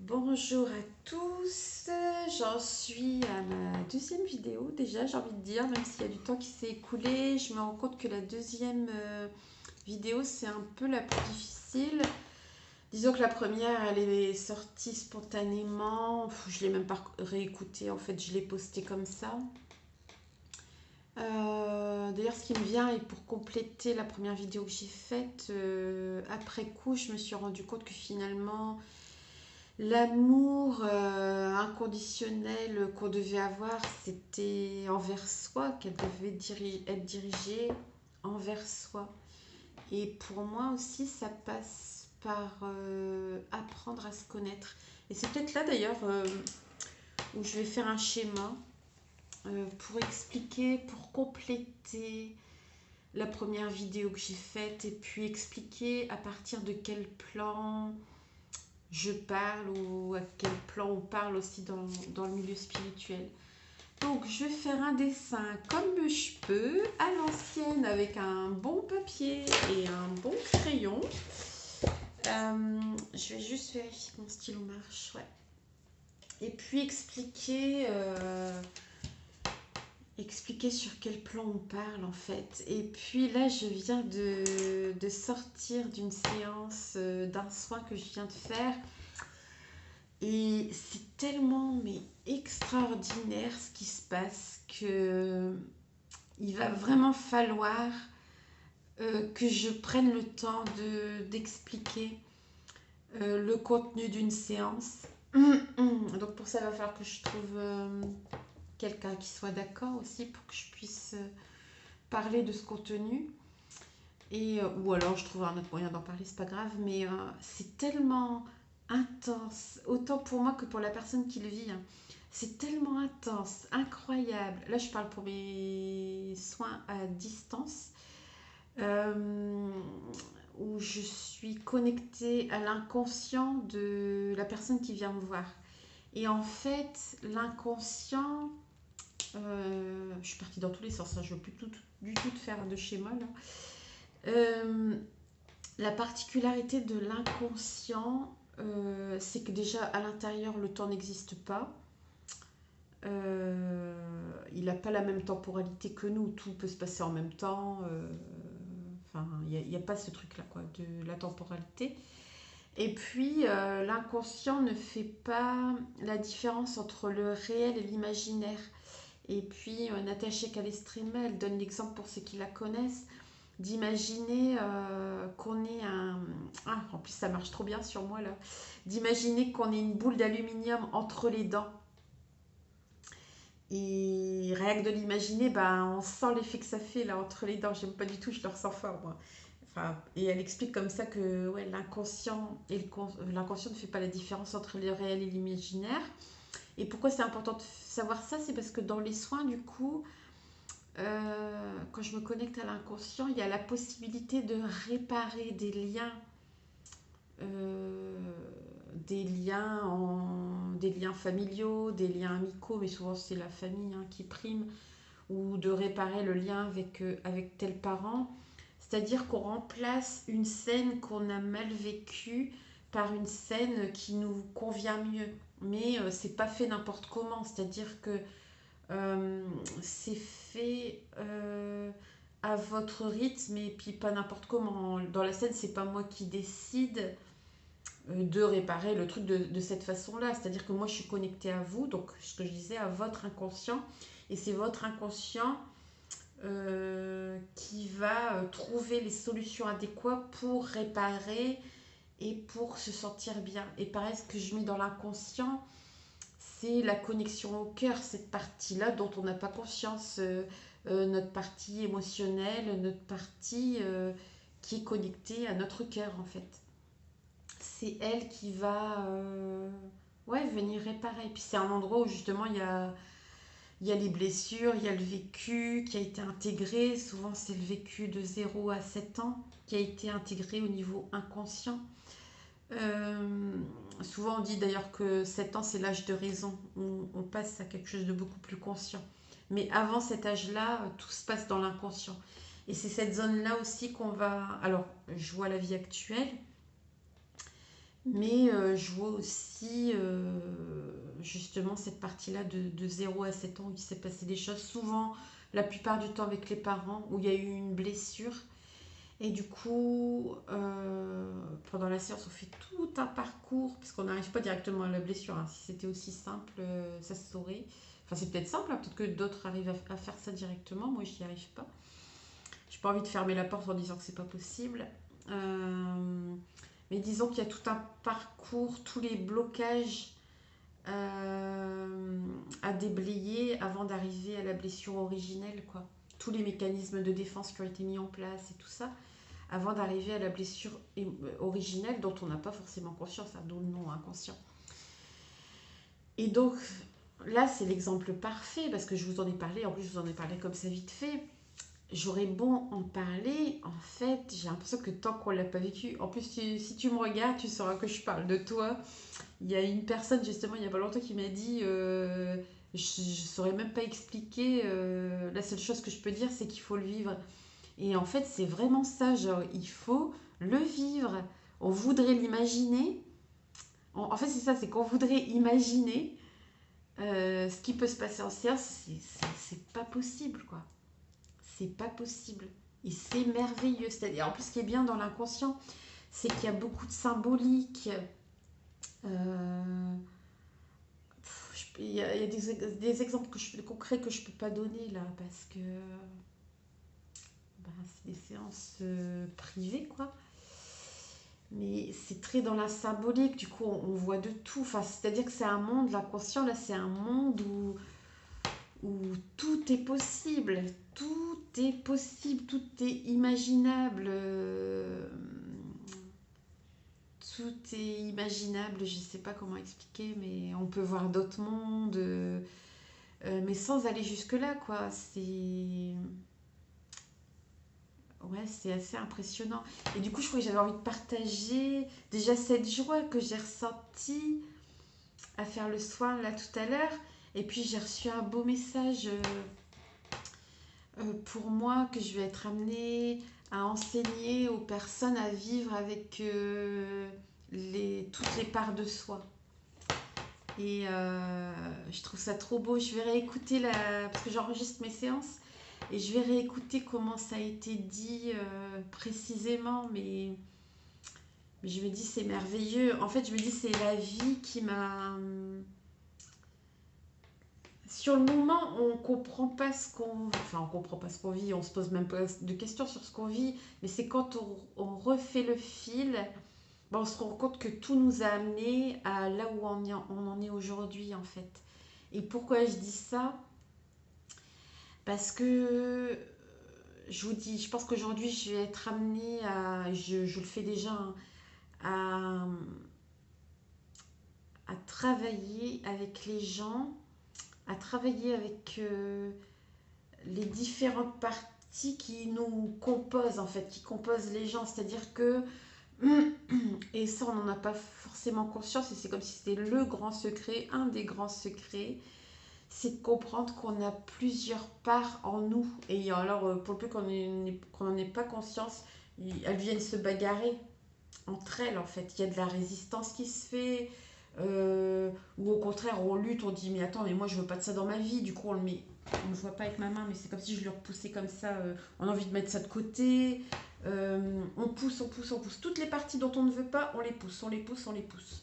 Bonjour à tous, j'en suis à ma deuxième vidéo déjà, j'ai envie de dire, même s'il y a du temps qui s'est écoulé, je me rends compte que la deuxième vidéo c'est un peu la plus difficile. Disons que la première elle est sortie spontanément, je l'ai même pas réécoutée, en fait je l'ai postée comme ça. D'ailleurs ce qui me vient et pour compléter la première vidéo que j'ai faite, après coup je me suis rendu compte que finalement l'amour inconditionnel qu'on devait avoir, c'était envers soi, qu'elle devait être dirigée envers soi. Et pour moi aussi, ça passe par apprendre à se connaître. Et c'est peut-être là d'ailleurs où je vais faire un schéma pour expliquer, pour compléter la première vidéo que j'ai faite et puis expliquer à partir de quel plan je parle ou à quel plan on parle aussi dans le milieu spirituel. Donc je vais faire un dessin comme je peux, à l'ancienne, avec un bon papier et un bon crayon. Je vais juste vérifier que mon stylo marche. Ouais. Et puis expliquer sur quel plan on parle en fait. Et puis là, je viens de sortir d'une séance, d'un soin que je viens de faire. Et c'est tellement mais extraordinaire ce qui se passe que il va vraiment falloir que je prenne le temps d'expliquer le contenu d'une séance. Donc pour ça, il va falloir que je trouve quelqu'un qui soit d'accord aussi pour que je puisse parler de ce contenu. Et, ou alors je trouverai un autre moyen d'en parler, c'est pas grave, mais c'est tellement intense, autant pour moi que pour la personne qui le vit. Hein. C'est tellement intense, incroyable. Là, je parle pour mes soins à distance, euh, où je suis connectée à l'inconscient de la personne qui vient me voir. Et en fait, l'inconscient, je suis partie dans tous les sens, hein, je ne veux plus du tout faire de schéma là. Euh, La particularité de l'inconscient, c'est que déjà à l'intérieur, le temps n'existe pas. Il n'a pas la même temporalité que nous. Tout peut se passer en même temps. Enfin, il n'y a pas ce truc-là, quoi, de la temporalité. Et puis, l'inconscient ne fait pas la différence entre le réel et l'imaginaire. Et puis, Natacha Calestrema, elle donne l'exemple pour ceux qui la connaissent d'imaginer qu'on est un... Ah, en plus ça marche trop bien sur moi là. D'imaginer qu'on est une boule d'aluminium entre les dents. Et rien que de l'imaginer, ben, on sent l'effet que ça fait là entre les dents. J'aime pas du tout, je le ressens fort moi. Enfin, et elle explique comme ça que ouais, l'inconscient et l'inconscient ne fait pas la différence entre le réel et l'imaginaire. Et pourquoi c'est important de savoir ça? C'est parce que dans les soins, du coup, quand je me connecte à l'inconscient, il y a la possibilité de réparer euh, des liens familiaux, des liens amicaux, mais souvent c'est la famille hein, qui prime, ou de réparer le lien avec tel parent. C'est-à-dire qu'on remplace une scène qu'on a mal vécue par une scène qui nous convient mieux. Mais c'est pas fait n'importe comment, c'est-à-dire que c'est fait à votre rythme et puis pas n'importe comment. Dans la scène, c'est pas moi qui décide de réparer le truc de cette façon-là. C'est-à-dire que moi, je suis connectée à vous, donc ce que je disais, à votre inconscient. Et c'est votre inconscient qui va trouver les solutions adéquates pour réparer et pour se sentir bien. Et pareil, ce que je mets dans l'inconscient, c'est la connexion au cœur, cette partie-là dont on n'a pas conscience, notre partie émotionnelle, notre partie qui est connectée à notre cœur en fait. C'est elle qui va ouais, venir réparer. Et puis c'est un endroit où justement il y a les blessures, il y a le vécu qui a été intégré. Souvent c'est le vécu de 0 à 7 ans qui a été intégré au niveau inconscient. Euh, Souvent on dit d'ailleurs que 7 ans c'est l'âge de raison, où on passe à quelque chose de beaucoup plus conscient. Mais avant cet âge-là, tout se passe dans l'inconscient. Et c'est cette zone-là aussi qu'on va... Alors, je vois la vie actuelle, Mais je vois aussi justement cette partie-là de 0 à 7 ans où il s'est passé des choses, souvent la plupart du temps avec les parents, où il y a eu une blessure. Et du coup, pendant la séance, on fait tout un parcours, parce qu'on n'arrive pas directement à la blessure, hein. Si c'était aussi simple, ça se saurait. Enfin, c'est peut-être simple, hein. Peut-être que d'autres arrivent à faire ça directement. Moi, je n'y arrive pas. J'ai pas envie de fermer la porte en disant que c'est pas possible. Mais disons qu'il y a tout un parcours, tous les blocages à déblayer avant d'arriver à la blessure originelle, quoi. Tous les mécanismes de défense qui ont été mis en place et tout ça, avant d'arriver à la blessure originelle dont on n'a pas forcément conscience, hein, d'où le nom inconscient. Et donc, là, c'est l'exemple parfait, parce que je vous en ai parlé, en plus je vous en ai parlé comme ça vite fait. J'aurais beau en parler, en fait, j'ai l'impression que tant qu'on ne l'a pas vécu, en plus, si tu me regardes, tu sauras que je parle de toi. Il y a une personne, justement, il n'y a pas longtemps, qui m'a dit je ne saurais même pas expliquer, la seule chose que je peux dire, c'est qu'il faut le vivre. Et en fait, c'est vraiment ça, genre, il faut le vivre. On voudrait l'imaginer. En fait, c'est ça, c'est qu'on voudrait imaginer ce qui peut se passer en séance, c'est pas possible, quoi. C'est pas possible. Et c'est merveilleux. C'est-à-dire, en plus, ce qui est bien dans l'inconscient, c'est qu'il y a beaucoup de symbolique. Euh, il y a des exemples concrets que je peux pas donner là, parce que c'est des séances privées, quoi. Mais c'est très dans la symbolique, du coup, on voit de tout. Enfin, c'est-à-dire que c'est un monde, l'inconscient, là, c'est un monde où tout est possible. Tout est possible, tout est imaginable. Tout est imaginable, je ne sais pas comment expliquer, mais on peut voir d'autres mondes, mais sans aller jusque-là, quoi. Ouais, c'est assez impressionnant. Et du coup, je crois que j'avais envie de partager déjà cette joie que j'ai ressentie à faire le soin là tout à l'heure. Et puis j'ai reçu un beau message pour moi que je vais être amenée à enseigner aux personnes à vivre avec toutes les parts de soi. Et je trouve ça trop beau. Je vais réécouter parce que j'enregistre mes séances et je vais réécouter comment ça a été dit précisément. Mais je me dis c'est merveilleux. En fait, je me dis c'est la vie qui m'a. Sur le moment, on comprend pas ce qu'on. Enfin, on comprend pas ce qu'on vit. On se pose même pas de questions sur ce qu'on vit. Mais c'est quand on refait le fil. Ben, on se rend compte que tout nous a amené à là où on en est aujourd'hui, en fait. Et pourquoi je dis ça? Parce que je vous dis, je pense qu'aujourd'hui, je vais être amenée à, je le fais déjà, hein, à, à travailler avec les gens, à travailler avec les différentes parties qui nous composent, en fait, qui composent les gens. C'est-à-dire que, et ça, on n'en a pas forcément conscience, et c'est comme si c'était le grand secret, un des grands secrets, c'est de comprendre qu'on a plusieurs parts en nous. Et alors, pour le peu qu'on n'en ait pas conscience, elles viennent se bagarrer entre elles, en fait. Il y a de la résistance qui se fait, ou au contraire, on lutte, on dit, mais attends, mais moi, je veux pas de ça dans ma vie. Du coup, on ne le voit pas avec ma main, mais c'est comme si je le repoussais comme ça. On a envie de mettre ça de côté. On pousse, on pousse, on pousse. Toutes les parties dont on ne veut pas, on les pousse, on les pousse, on les pousse.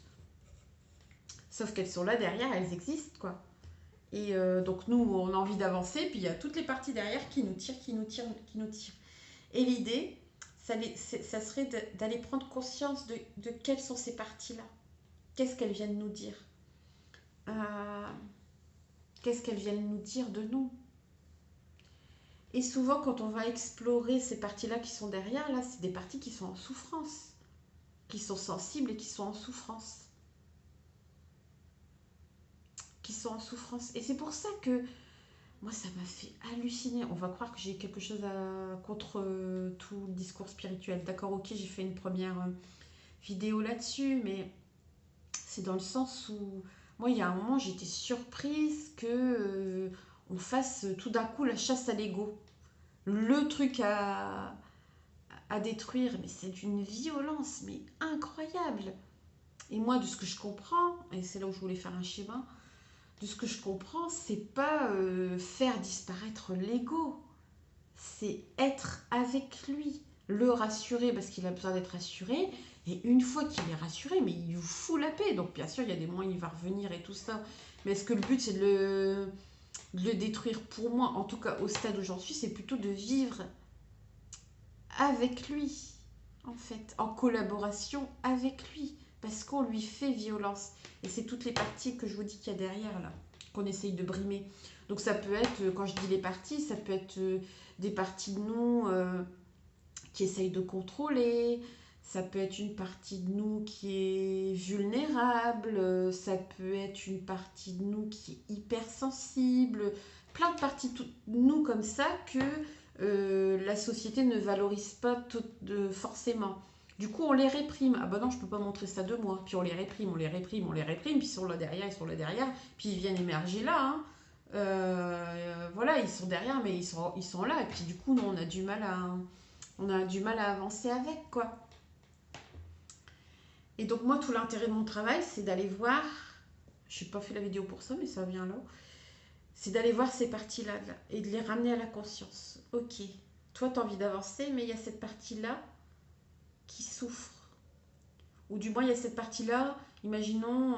Sauf qu'elles sont là derrière, elles existent, quoi. Et donc nous, on a envie d'avancer, puis il y a toutes les parties derrière qui nous tirent, qui nous tirent, qui nous tirent. Et l'idée, ça serait d'aller prendre conscience de quelles sont ces parties-là. Qu'est-ce qu'elles viennent nous dire? euh, Qu'est-ce qu'elles viennent nous dire de nous? Et souvent, quand on va explorer ces parties-là qui sont derrière, là, c'est des parties qui sont en souffrance, qui sont sensibles et qui sont en souffrance. Qui sont en souffrance. Et c'est pour ça que moi, ça m'a fait halluciner. On va croire que j'ai quelque chose contre tout le discours spirituel. D'accord, ok, j'ai fait une première vidéo là-dessus, mais c'est dans le sens où, moi, il y a un moment, j'étais surprise que on fasse tout d'un coup la chasse à l'ego. Le truc à détruire, mais c'est d'une violence, mais incroyable. Et moi, de ce que je comprends, et c'est là où je voulais faire un schéma, de ce que je comprends, c'est pas faire disparaître l'ego, c'est être avec lui, le rassurer parce qu'il a besoin d'être rassuré. Et une fois qu'il est rassuré, mais il vous fout la paix. Donc bien sûr, il y a des moments où il va revenir et tout ça. Mais est-ce que le but, c'est de le détruire? Pour moi, en tout cas au stade où j'en suis, c'est plutôt de vivre avec lui, en fait, en collaboration avec lui, parce qu'on lui fait violence. Et c'est toutes les parties que je vous dis qu'il y a derrière, là, qu'on essaye de brimer. Donc ça peut être, quand je dis les parties, ça peut être des parties de nous qui essayent de contrôler, ça peut être une partie de nous qui est vulnérable, ça peut être une partie de nous qui est hypersensible, plein de parties de nous comme ça que la société ne valorise pas forcément. Du coup, on les réprime. Ah bah non, je peux pas montrer ça de moi. Puis on les réprime, on les réprime, on les réprime. Puis ils sont là derrière, ils sont là derrière. Puis ils viennent émerger là. Hein. Voilà, ils sont derrière, mais ils sont là. Et puis du coup, nous, on a du mal à avancer avec, quoi. Et donc moi, tout l'intérêt de mon travail, c'est d'aller voir, je n'ai pas fait la vidéo pour ça, mais ça vient là, c'est d'aller voir ces parties-là là, et de les ramener à la conscience. Ok, toi, tu as envie d'avancer, mais il y a cette partie-là qui souffre. Ou du moins, il y a cette partie-là, imaginons,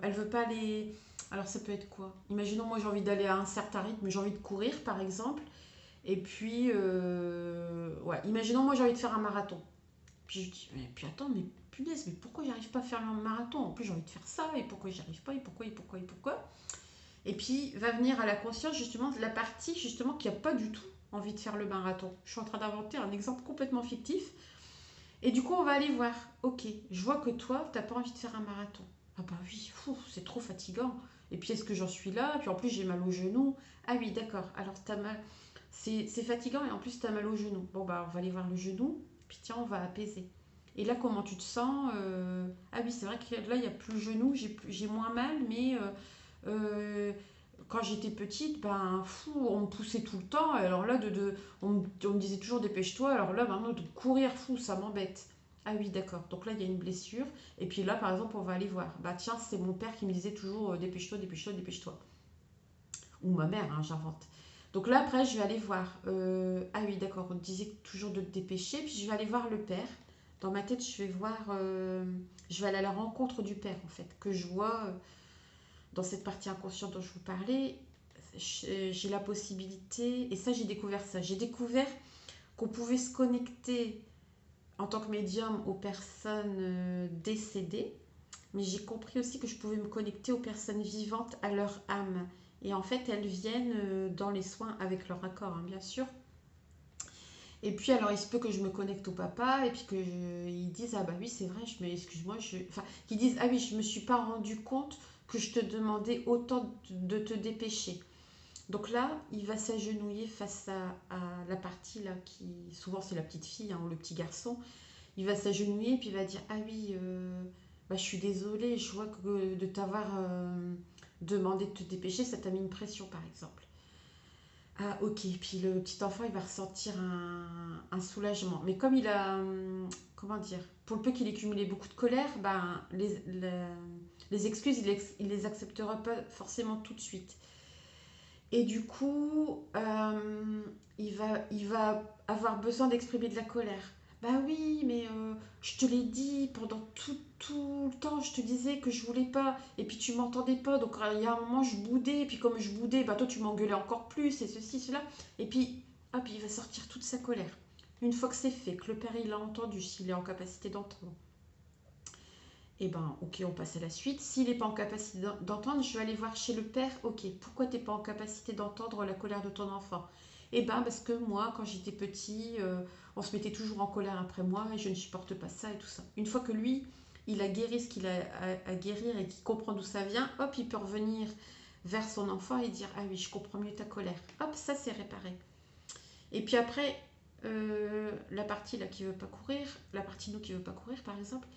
elle veut pas aller... Alors ça peut être quoi? Imaginons, moi, j'ai envie d'aller à un certain rythme, j'ai envie de courir, par exemple. Et puis, ouais, imaginons, moi, j'ai envie de faire un marathon. Puis je dis, mais puis attends, mais punaise, mais pourquoi j'arrive pas à faire le marathon? En plus, j'ai envie de faire ça, et pourquoi j'y arrive pas, et pourquoi, et pourquoi, et pourquoi? Et puis, va venir à la conscience, justement, la partie, justement, qui a pas du tout envie de faire le marathon. Je suis en train d'inventer un exemple complètement fictif. Et du coup, on va aller voir. Ok, je vois que toi, t'as pas envie de faire un marathon. Ah bah oui, c'est trop fatigant. Et puis, est-ce que j'en suis là? Puis en plus, j'ai mal au genou. Ah oui, d'accord. Alors, t'as mal. C'est fatigant et en plus, t'as mal au genou. Bon, bah, on va aller voir le genou. Puis tiens, on va apaiser. Et là, comment tu te sens? Ah oui, c'est vrai que là, il n'y a plus le genou, j'ai moins mal, mais quand j'étais petite, ben, on me poussait tout le temps. Alors là, on me disait toujours dépêche-toi. Alors là, maintenant, de courir, ça m'embête. Ah oui, d'accord. Donc là, il y a une blessure. Et puis là, par exemple, on va aller voir. Bah tiens, c'est mon père qui me disait toujours dépêche-toi, dépêche-toi, dépêche-toi. Ou ma mère, hein, j'invente. Donc là, après, je vais aller voir. Ah oui, d'accord, on disait toujours de te dépêcher. Puis je vais aller voir le père. Dans ma tête, je vais voir. Je vais aller à la rencontre du père, en fait, que je vois dans cette partie inconsciente dont je vous parlais. J'ai la possibilité, et ça, j'ai découvert ça. J'ai découvert qu'on pouvait se connecter en tant que médium aux personnes décédées, mais j'ai compris aussi que je pouvais me connecter aux personnes vivantes, à leur âme. Et en fait, elles viennent dans les soins avec leur accord, hein, bien sûr. Et puis, alors, il se peut que je me connecte au papa et puis qu'ils disent, ah bah oui, c'est vrai, excuse-moi, enfin, qu'ils disent, ah oui, je me suis pas rendu compte que je te demandais autant de te dépêcher. Donc là, il va s'agenouiller face à la partie là qui, souvent c'est la petite fille hein, ou le petit garçon. Il va s'agenouiller et puis il va dire, ah oui, bah, je suis désolée, je vois que de t'avoir demandé de te dépêcher, ça t'a mis une pression par exemple. Ah ok, puis le petit enfant il va ressentir un soulagement. Mais comme il a, comment dire, pour le peu qu'il ait cumulé beaucoup de colère, ben, les excuses il les acceptera pas forcément tout de suite. Et du coup, il va avoir besoin d'exprimer de la colère. Bah oui, mais je te l'ai dit pendant tout le temps, je te disais que je voulais pas, et puis tu m'entendais pas, donc il y a un moment je boudais, et puis comme je boudais, bah toi tu m'engueulais encore plus, et ceci, cela, et puis, hop, il va sortir toute sa colère. Une fois que c'est fait, que le père il a entendu, s'il est en capacité d'entendre, eh ben, ok, on passe à la suite. S'il n'est pas en capacité d'entendre, je vais aller voir chez le père. Ok, pourquoi tu n'es pas en capacité d'entendre la colère de ton enfant? Eh ben, parce que moi, quand j'étais petit, on se mettait toujours en colère après moi et je ne supporte pas ça et tout ça. Une fois que lui, il a guéri ce qu'il a à guérir et qu'il comprend d'où ça vient, hop, il peut revenir vers son enfant et dire, ah oui, je comprends mieux ta colère. Hop, ça c'est réparé. Et puis après, la partie là qui veut pas courir, la partie nous qui veut pas courir par exemple,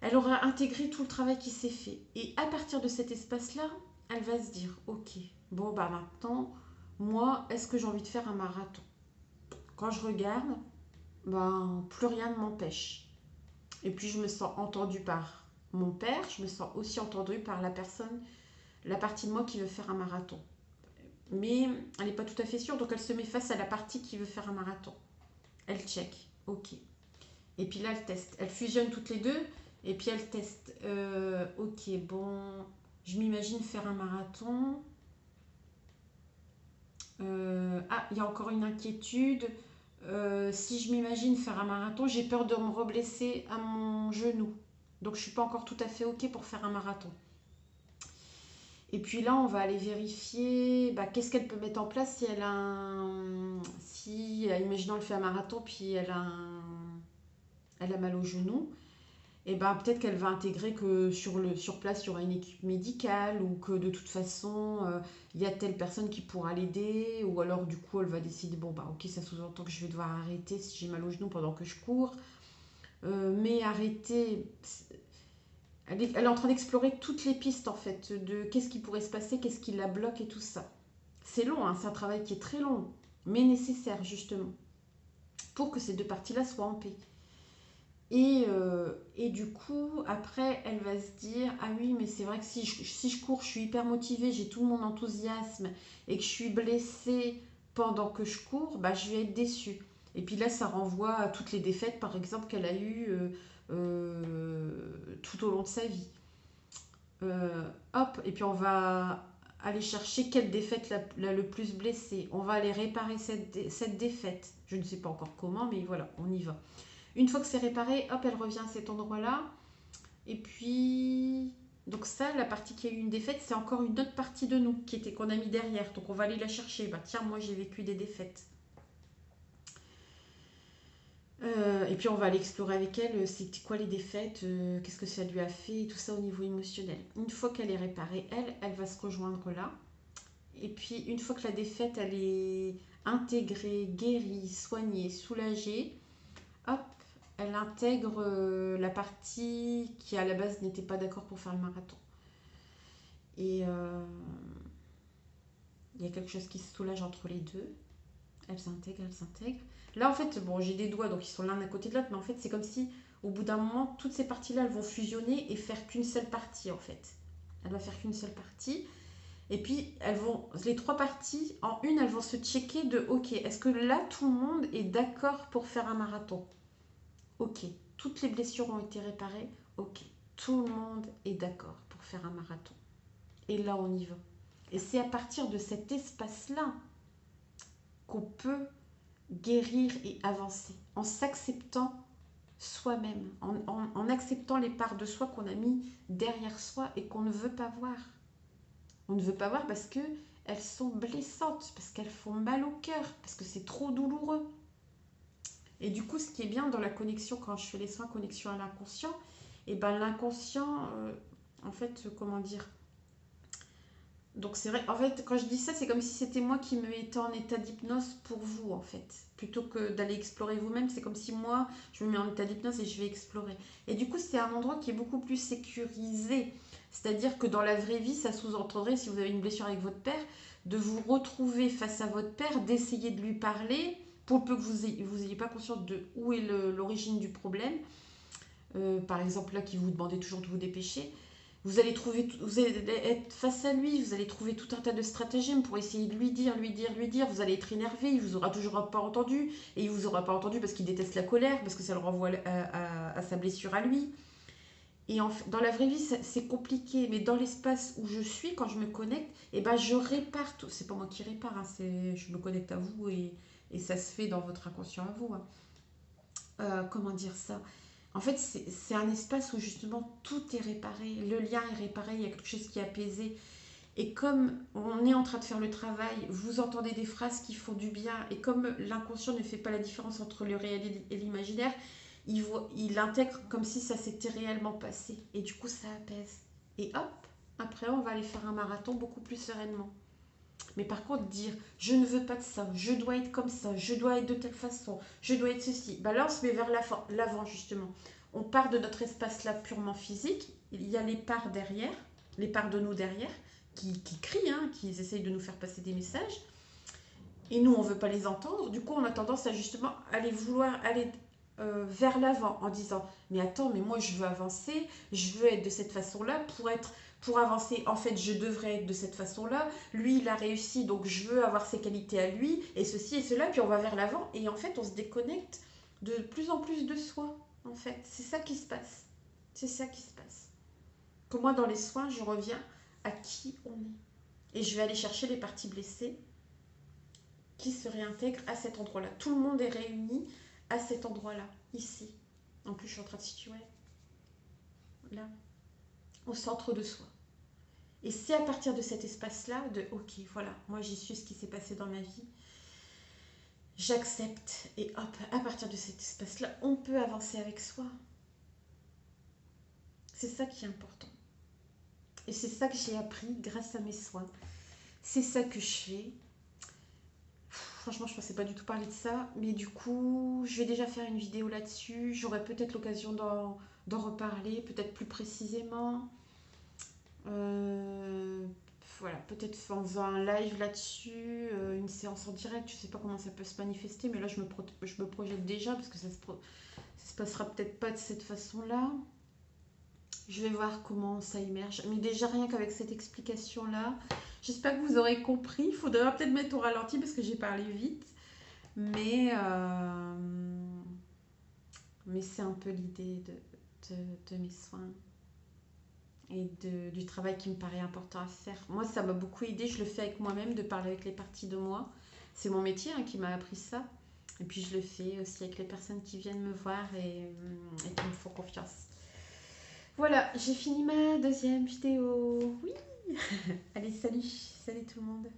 elle aura intégré tout le travail qui s'est fait. Et à partir de cet espace-là, elle va se dire, ok, bon bah maintenant, moi, est-ce que j'ai envie de faire un marathon? Quand je regarde, ben plus rien ne m'empêche. Et puis je me sens entendue par mon père, je me sens aussi entendue par la personne, la partie de moi qui veut faire un marathon. Mais elle n'est pas tout à fait sûre, donc elle se met face à la partie qui veut faire un marathon. Elle check, ok. Et puis là, elle teste. Elle fusionne toutes les deux, et puis elle teste. Ok, bon, je m'imagine faire un marathon. Ah, il y a encore une inquiétude. Si je m'imagine faire un marathon, j'ai peur de me reblesser à mon genou. Donc je suis pas encore tout à fait ok pour faire un marathon. Et puis là, on va aller vérifier qu'est-ce qu'elle peut mettre en place si elle a un... Si, imaginons, elle fait un marathon, puis elle a mal au genou. Et peut-être qu'elle va intégrer que sur place, il y aura une équipe médicale ou que de toute façon, il y a telle personne qui pourra l'aider. Ou alors, du coup, elle va décider, bon, ok, ça sous-entend que je vais devoir arrêter si j'ai mal au genou pendant que je cours. Mais arrêter, elle est en train d'explorer toutes les pistes, en fait, de qu'est-ce qui pourrait se passer, qu'est-ce qui la bloque et tout ça. C'est long, hein, c'est un travail qui est très long, mais nécessaire, justement, pour que ces deux parties-là soient en paix. Et du coup, après, elle va se dire, ah oui, mais c'est vrai que si je cours, je suis hyper motivée, j'ai tout mon enthousiasme et que je suis blessée pendant que je cours, je vais être déçue. Et puis là, ça renvoie à toutes les défaites, par exemple, qu'elle a eues tout au long de sa vie. Hop, et puis on va aller chercher quelle défaite l'a le plus blessée. On va aller réparer cette défaite. Je ne sais pas encore comment, mais voilà, on y va. Une fois que c'est réparé, hop, elle revient à cet endroit-là. Et puis, donc ça, la partie qui a eu une défaite, c'est encore une autre partie de nous qu'on a mis derrière. Donc on va aller la chercher. Tiens, moi j'ai vécu des défaites. Et puis on va aller explorer avec elle, c'était quoi les défaites, qu'est-ce que ça lui a fait, et tout ça au niveau émotionnel. Une fois qu'elle est réparée, elle va se rejoindre là. Et puis une fois que la défaite, elle est intégrée, guérie, soignée, soulagée, hop, elle intègre la partie qui à la base n'était pas d'accord pour faire le marathon. Et il y a quelque chose qui se soulage entre les deux. Elle s'intègre, elle s'intègre. Là, en fait, bon, j'ai des doigts, donc ils sont l'un à côté de l'autre, mais en fait, c'est comme si, au bout d'un moment, toutes ces parties-là, elles vont fusionner et faire qu'une seule partie, en fait. Elle va faire qu'une seule partie. Et puis, les trois parties, en une, elles vont se checker de, ok, est-ce que là, tout le monde est d'accord pour faire un marathon? Ok, toutes les blessures ont été réparées. Ok, tout le monde est d'accord pour faire un marathon. Et là, on y va. Et c'est à partir de cet espace-là qu'on peut guérir et avancer, en s'acceptant soi-même, en acceptant les parts de soi qu'on a mis derrière soi et qu'on ne veut pas voir. On ne veut pas voir parce qu'elles sont blessantes, parce qu'elles font mal au cœur, parce que c'est trop douloureux. Et du coup, ce qui est bien dans la connexion, quand je fais les soins connexion à l'inconscient, et l'inconscient, en fait, comment dire, donc c'est vrai, en fait, quand je dis ça, c'est comme si c'était moi qui me mettais en état d'hypnose pour vous, en fait. Plutôt que d'aller explorer vous-même, c'est comme si moi, je me mets en état d'hypnose et je vais explorer. Et du coup, c'est un endroit qui est beaucoup plus sécurisé. C'est-à-dire que dans la vraie vie, ça sous-entendrait, si vous avez une blessure avec votre père, de vous retrouver face à votre père, d'essayer de lui parler, pour peu que vous n'ayez pas conscience de où est l'origine du problème. Par exemple, là, qui vous demandait toujours de vous dépêcher. Vous allez être face à lui, vous allez trouver tout un tas de stratagèmes pour essayer de lui dire. Vous allez être énervé, il vous aura toujours pas entendu. Et il vous aura pas entendu parce qu'il déteste la colère, parce que ça le renvoie à sa blessure à lui. Et dans la vraie vie, c'est compliqué. Mais dans l'espace où je suis, quand je me connecte, je répare tout. C'est pas moi qui répare, hein, je me connecte à vous et ça se fait dans votre inconscient à vous. Hein. Comment dire ça ? En fait, c'est un espace où justement tout est réparé, le lien est réparé, il y a quelque chose qui est apaisé. Et comme on est en train de faire le travail, vous entendez des phrases qui font du bien, et comme l'inconscient ne fait pas la différence entre le réel et l'imaginaire, il intègre comme si ça s'était réellement passé. Et du coup, ça apaise. Et hop, après, on va aller faire un marathon beaucoup plus sereinement. Mais par contre, dire je ne veux pas de ça, je dois être comme ça, je dois être de telle façon, je dois être ceci, là on se met vers l'avant justement. On part de notre espace là purement physique, il y a les parts derrière, les parts de nous derrière, qui crient, hein, qui essayent de nous faire passer des messages. Et nous, on ne veut pas les entendre. Du coup, on a tendance à justement aller vers l'avant en disant mais attends, mais moi je veux avancer, je veux être de cette façon-là pour avancer. En fait, je devrais être de cette façon-là. Lui, il a réussi, donc je veux avoir ses qualités à lui et ceci et cela. Puis on va vers l'avant et en fait, on se déconnecte de plus en plus de soi. En fait, c'est ça qui se passe. C'est ça qui se passe. Que moi, dans les soins, je reviens à qui on est et je vais aller chercher les parties blessées qui se réintègrent à cet endroit-là. Tout le monde est réuni à cet endroit-là, ici. En plus, je suis en train de situer là, au centre de soi. Et c'est à partir de cet espace-là, de ok, voilà, moi j'ai su ce qui s'est passé dans ma vie, j'accepte, et hop, à partir de cet espace-là, on peut avancer avec soi. C'est ça qui est important. Et c'est ça que j'ai appris grâce à mes soins. C'est ça que je fais. Franchement, je pensais pas du tout parler de ça, mais du coup, je vais déjà faire une vidéo là-dessus. J'aurai peut-être l'occasion d'en reparler, peut-être plus précisément. Euh, voilà, peut-être en faisant un live là-dessus, une séance en direct, je sais pas comment ça peut se manifester, mais là je me projette déjà parce que ça se passera peut-être pas de cette façon-là. Je vais voir comment ça émerge. Mais déjà rien qu'avec cette explication-là, j'espère que vous aurez compris. Il faudra peut-être mettre au ralenti parce que j'ai parlé vite. Mais, euh, mais c'est un peu l'idée de mes soins et du travail qui me paraît important à faire. Moi, ça m'a beaucoup aidé. Je le fais avec moi-même, de parler avec les parties de moi. C'est mon métier qui m'a appris ça. Et puis je le fais aussi avec les personnes qui viennent me voir et qui me font confiance. Voilà, j'ai fini ma deuxième vidéo. Oui. Allez, salut tout le monde.